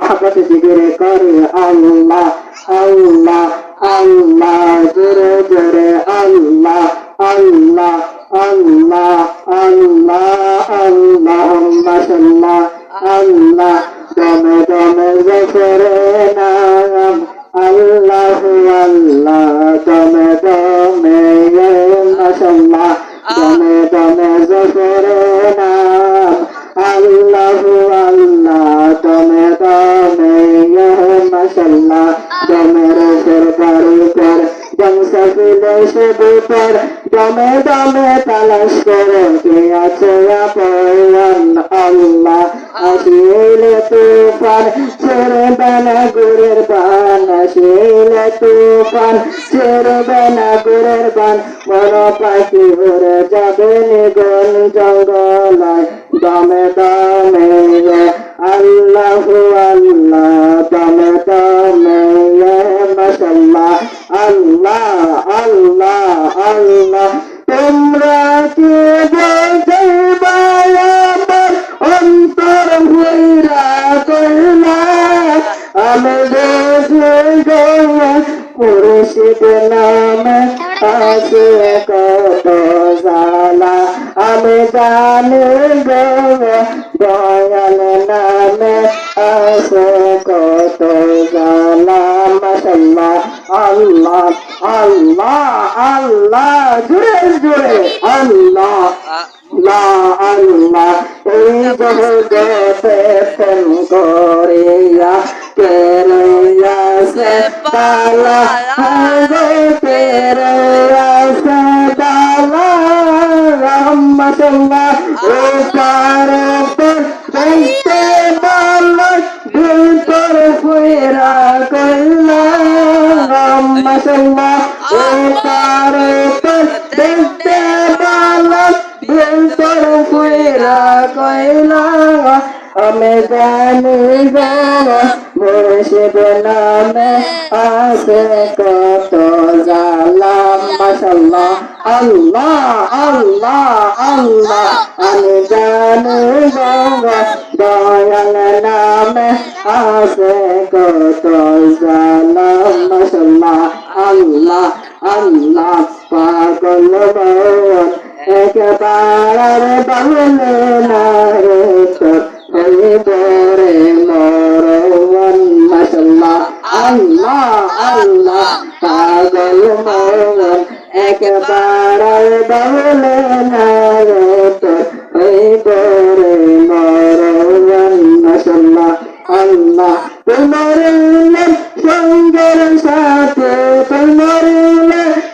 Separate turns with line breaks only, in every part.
মহব্বত জিকিরে করে আল্লাহ আল্লাহ আল্লাহ জোরে জোরে আল্লাহ আল্লাহ আল্লাহ আল্লাহ আল্লাহুম্মা সাল্লাহ আল্লাহ দমে দমে জিকিরে নাম আল্লাহ আল্লাহ দমে দমে মাশাআল্লাহ দমে দমে জিকিরে নাম আল্লাহ আল্লাহ দমে দমে মাশাআল্লাহ দমের সরকারি কর জং সফিলে শুধু পর দমে দমে তালাশ করে কে আছে আপন আল্লাহ আসিলে তুফান ছেড়বে না গুরের বান আসিলে তুফান ছেড়বে না গুরের বান মন পাখি উড়ে যাবে নিগন জঙ্গলায় দমে দমে আল্লাহ আল্লাহ দমে দমে মাশাআল্লাহ আল্লাহ আল্লাহ আল্লাহ তোমরা কি বলতে আমার অন্তর হইরা কইলা আমি বুঝে মুর্শিদ নামে আছে কত জালা আমি জানি দয়াল নামে আছে কত জালা মাশাআল্লাহ আল্লাহ আল্লাহ আল্লাহ জোরে জোরে আল্লাহ লা আল্লাহ এই জগতে প্রেম করিয়া কে রইয়াছে তালা কে রইয়াছে তালা মাশাআল্লাহ ও পারে দেখতে ভালো ভিতর ফুইরা কইলা মাশাআল্লাহ ও পারে দেখতে ভালো ভিতর ফুইরা কইলা আমি জানি মুর্শিদ নামে আছে কত জালা মাশাআল্লাহ আল্লাহ আল্লাহ আল্লাহ আমি জানি দয়াল নামে আছে কত জালা মাশাআল্লাহ আল্লাহ আল্লাহ পাগল মন একবার বলে না রে তোর হইবরে মরওয়ান মাশাআল্লাহ আল্লাহ আল্লাহ পাগল মন একবার বলে না রে তোর হইবরে মরওয়ান মাশাআল্লাহ আল্লাহ তোমার সঙ্গের সাথে তোমার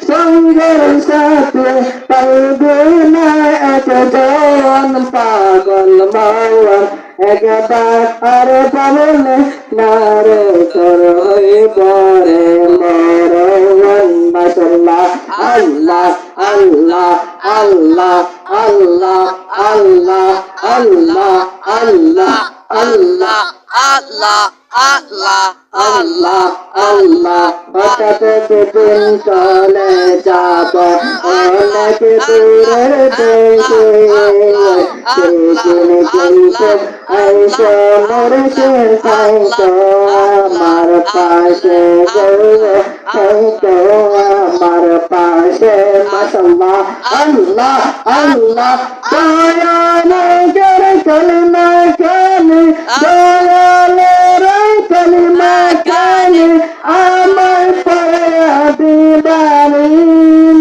সঙ্গের সাথে পাইবে না একজন পাগল মাওয়ান একবার আর বলে না রে তোর হইবরে মরওয়ান মাশাআল্লাহ আল্লাহ আল্লাহ আল্লাহ আল্লাহ আল্লাহ আল্লাহ আল্লাহ আল্লাহ আল্লাহ আল্লাহ আল্লাহ আল্লাহ হঠাৎ দিন চলে যাব অনেক দূরের দেশে কিন্তু আইসো মুর্শিদ আইসো আমার পাশে আইসো আমার পাশে মাশাআল্লাহ আল্লাহ আল্লাহ দয়ালের কলমা কানে দয়ালের কলমা কানে আমার পায়া দিবানি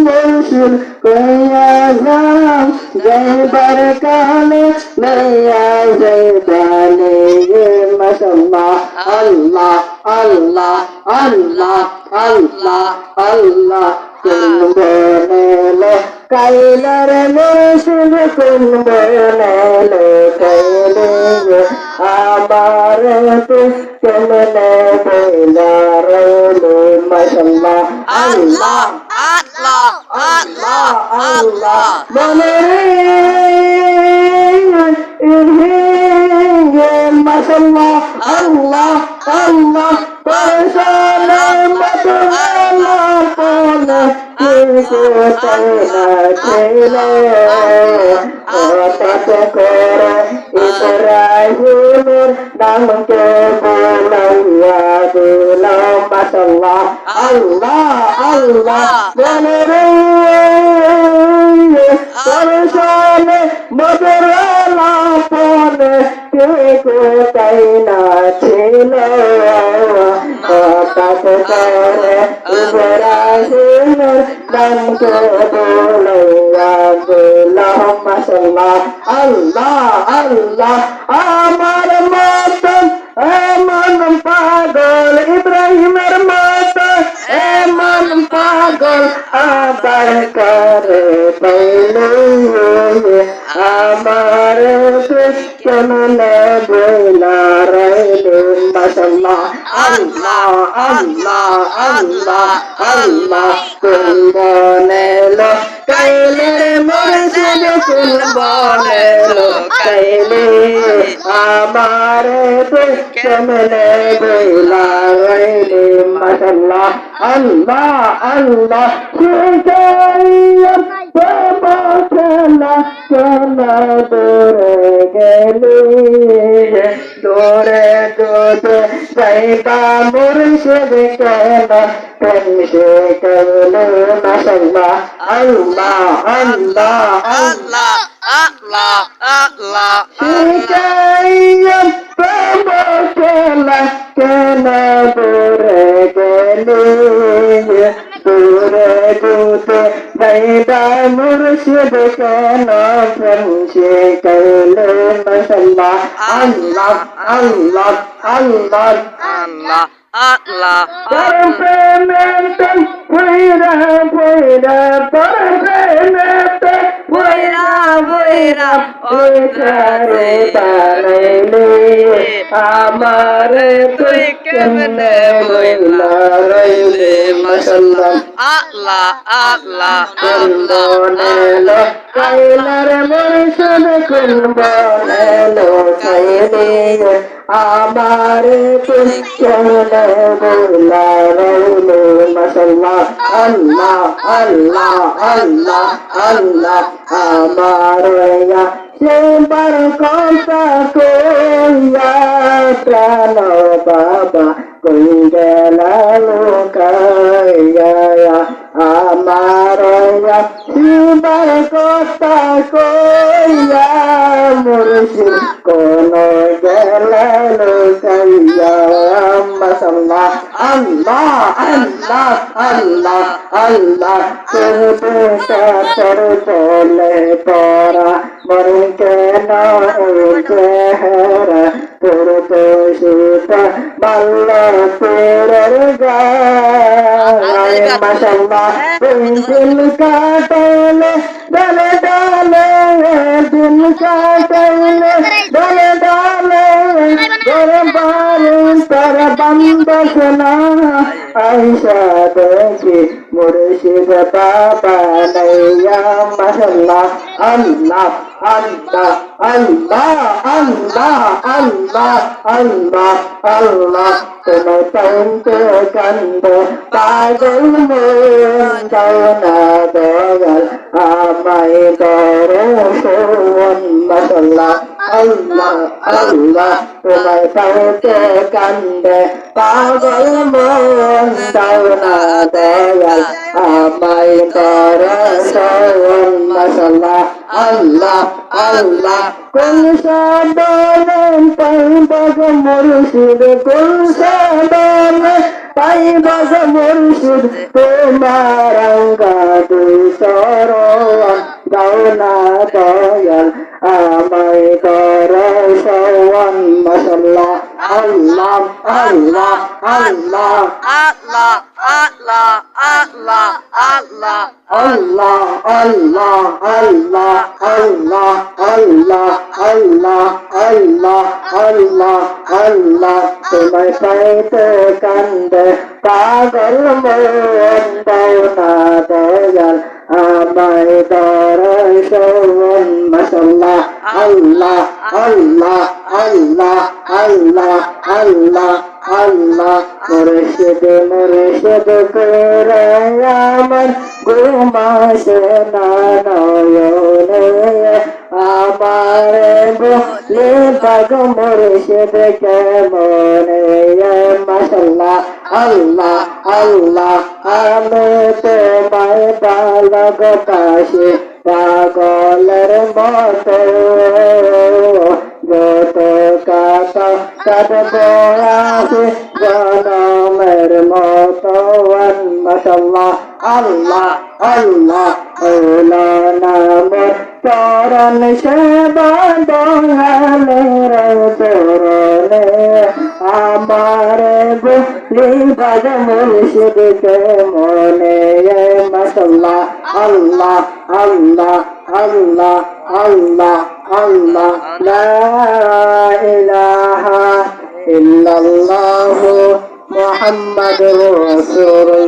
মুর্শিদ কইয়া যাও যাইবার কালে লইয়া যাইবানি মাশাআল্লাহ আল্লাহ আল্লাহ আল্লাহ আল্লাহ আল্লাহ কোন বনেলে কাইলার মুর্শিদ কোন বনেলে কাইলে আমার তো কেমনে বইলার মাশাআল্লাহ আল্লাহ আল্লাহ আল্লাহ আল্লাহ বলে মাশাআল্লাহ আল্লাহ আল্লাহ পয়সালে মতওয়ালা বলে হঠাৎ করে ইব্রাহিমের নামকে বলে লইয়া দিলাম মাশাআল্লাহ আল্লাহ আল্লাহ বলে রে দর্শনে মধুর লাপনে কে কোথায় না ছিল হঠাৎ করে ইব্রাহিমের নামকে বলইয়া দিলাম মাশাআল্লাহ আল্লাহ আল্লাহ আমার মতন এমন পাগল ইব্রাহিমের মতন এমন পাগল আবার করে পাইলে আমার কেমনে বইলা রাইলে মাশাআল্লাহ আল্লাহ আল্লাহ আল্লাহ আল্লাহ কুলবনেলো কাইলে মুর্শিদ কুলবনেলো কাইলে আমার কেমনে বইলা রাইলে মাশাআল্লাহ আল্লাহ আল্লাহ শিখাইয়া বাবা খেলা খেলা দূরে গেলে দূরে দূরে যাইবা মুর্শিদ কেনা প্রেম শিখাইলে মাশাআল্লাহ আল্লাহ আল্লাহ আল্লাহ আল্লাহ আল্লাহ শিখাইয়া বাবা খেলা খেলা দূরে গেলে দূরে দূরে যাইবা মুর্শিদ কেনা প্রেম শিখাইলে মাশাআল্লাহ আল্লাহ আল্লাহ আল্লাহ আল্লাহ আল্লাহ পরমেন্টন পুরা পুরা পরমেন্টন পুরা পুরা ওইটারে বানাইলে আমার তুই কেমনে বইলা রইলে মাশাআল্লাহ আল্লাহ আল্লাহ কুলবনেলো কাইলার মুর্শিদ কুলবনেলো কাইলে আমার তুই কেমনে বইলা রইলে মাশাআল্লাহ আল্লাহ আল্লাহ আল্লাহ আল্লাহ আমার ইয়া সেবার কথা কইয়া প্রাণ বাবা কই গেলা লোকাইয়া আমার সেবার কথা কইয়া মুর্শিদ কোন গেলা লোকাইয়া মাশাআল্লাহ আল্লাহ আল্লাহ আল্লাহ আল্লাহ তোর বলে পরা মরুন কেন চেহারা তোর তো সীতা বাল্লা তোর গায় মাশাআল্লাহ দিন কাটাইলে ডালে ডালে দিন কাটাইলে ডালে ডালে দরবারে তার বান্দসনা আইসা দেখি মুর্শিদ বাবা নাইয়া মাশাআল্লাহ আল্লাহ আল্লাহ আল্লাহ আল্লাহ আল্লাহ আল্লাহ আল্লাহ তোমার কান্দে কান্দে পাগল মন যাও না দয়াল আমায় দর্শন মাশাআল্লাহ আল্লাহ আল্লাহ তোমার কান্দে কান্দে পাগল মন যাও না দয়াল আমায় দর্শন মাশাআল্লাহ আল্লাহ আল্লাহ কোন সাধন পাইবাগ মুর্শিদ কোন সাধন পাইবাগ মুর্শিদ তোমার অঙ্গাদুই সরণ দাও না দয়াল আমায় দর্শন মাশাআল্লাহ আল্লাহ আল্লাহ আল্লাহ আল্লাহ আল্লাহ আল্লাহ আল্লাহ আল্লাহ আল্লাহ আল্লাহ আল্লাহ আল্লাহ আল্লাহ আল্লাহ আল্লাহ আল্লাহ তোমায় পাইতে কান্দে পাগল মন দাও না দয়াল আমায় দর্শন মাশাআল্লাহ আল্লাহ আল্লাহ আল্লাহ আল্লাহ আল্লাহ আল্লাহ মুর্শিদ মুর্শিদ করে আমার ঘুমাসে না নয়নে আমার বলে পাগ মুর্শিদ কেমনে মাশাআল্লাহ আল্লাহ আল্লাহ আমি তোমায় ভালোবাসি পাগলের মতো যত কথা কাটবো আসে জনমের মতো মাশাআল্লাহ আল্লাহ আল্লাহ নাম চরণ সেবা দয়ালের চরণে আমার গুলি বাজ মুর্শিদকে মনে মাশাআল্লাহ আল্লাহ আল্লাহ আল্লাহ আল্লাহ আল্লাহ লা ইলাহা ইল্লাল্লাহু মুহাম্মাদুর রাসূলুল্লাহ।